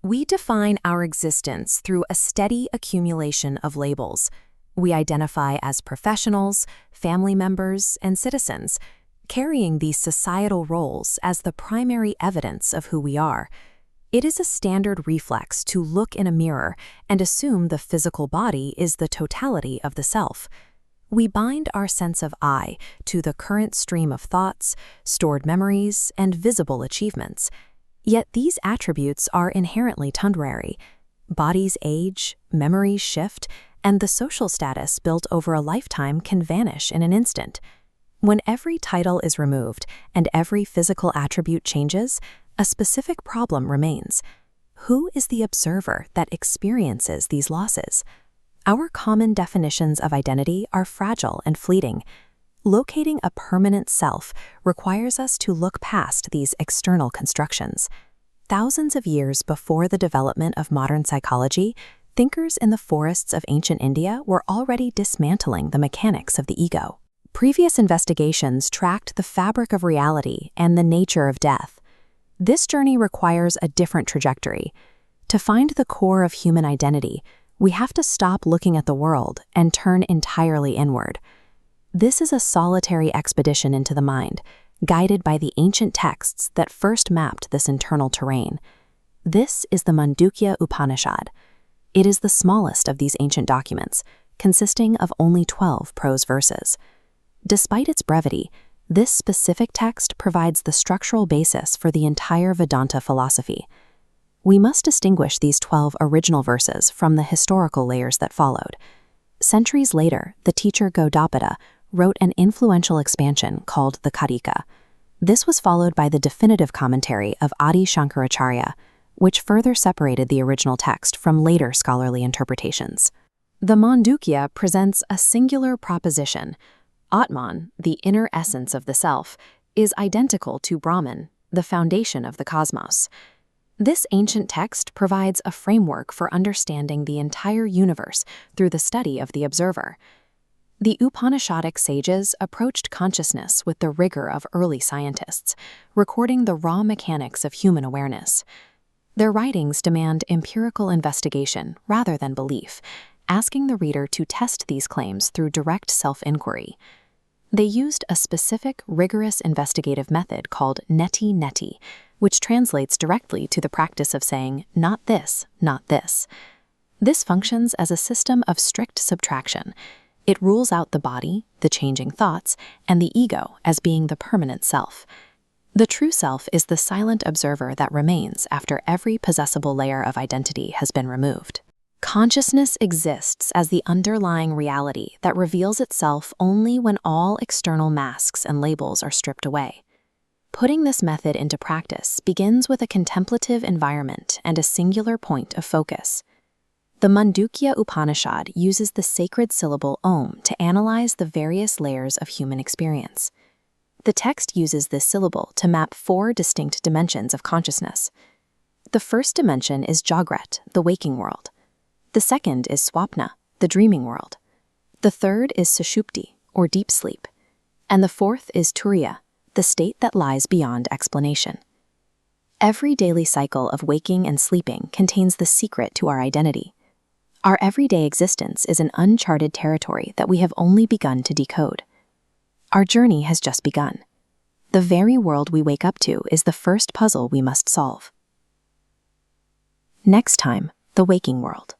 We define our existence through a steady accumulation of labels. We identify as professionals, family members, and citizens, carrying these societal roles as the primary evidence of who we are. It is a standard reflex to look in a mirror and assume the physical body is the totality of the self. We bind our sense of I to the current stream of thoughts, stored memories, and visible achievements. Yet these attributes are inherently temporary. Bodies age, memories shift, and the social status built over a lifetime can vanish in an instant. When every title is removed and every physical attribute changes, a specific problem remains. Who is the observer that experiences these losses? Our common definitions of identity are fragile and fleeting. Locating a permanent self requires us to look past these external constructions. Thousands of years before the development of modern psychology, thinkers in the forests of ancient India were already dismantling the mechanics of the ego. Previous investigations tracked the fabric of reality and the nature of death. This journey requires a different trajectory. To find the core of human identity, we have to stop looking at the world and turn entirely inward. This is a solitary expedition into the mind, guided by the ancient texts that first mapped this internal terrain. This is the Mandukya Upanishad. It is the smallest of these ancient documents, consisting of only 12 prose verses. Despite its brevity, this specific text provides the structural basis for the entire Vedanta philosophy. We must distinguish these 12 original verses from the historical layers that followed. Centuries later, the teacher Gaudapada wrote an influential expansion called the Karika. This was followed by the definitive commentary of Adi Shankaracharya, which further separated the original text from later scholarly interpretations. The Mandukya presents a singular proposition. Ātman, the inner essence of the self, is identical to Brahman, the foundation of the cosmos. This ancient text provides a framework for understanding the entire universe through the study of the observer. The Upanishadic sages approached consciousness with the rigor of early scientists, recording the raw mechanics of human awareness. Their writings demand empirical investigation rather than belief, asking the reader to test these claims through direct self-inquiry. They used a specific, rigorous investigative method called neti-neti, which translates directly to the practice of saying, not this, not this. This functions as a system of strict subtraction. It rules out the body, the changing thoughts, and the ego as being the permanent self. The true self is the silent observer that remains after every possessible layer of identity has been removed. Consciousness exists as the underlying reality that reveals itself only when all external masks and labels are stripped away. Putting this method into practice begins with a contemplative environment and a singular point of focus. The Mandukya Upanishad uses the sacred syllable Om to analyze the various layers of human experience. The text uses this syllable to map 4 distinct dimensions of consciousness. The first dimension is Jagrat, the waking world. The second is Swapna, the dreaming world. The third is Sushupti, or deep sleep. And the fourth is Turiya, the state that lies beyond explanation. Every daily cycle of waking and sleeping contains the secret to our identity. Our everyday existence is an uncharted territory that we have only begun to decode. Our journey has just begun. The very world we wake up to is the first puzzle we must solve. Next time, the waking world.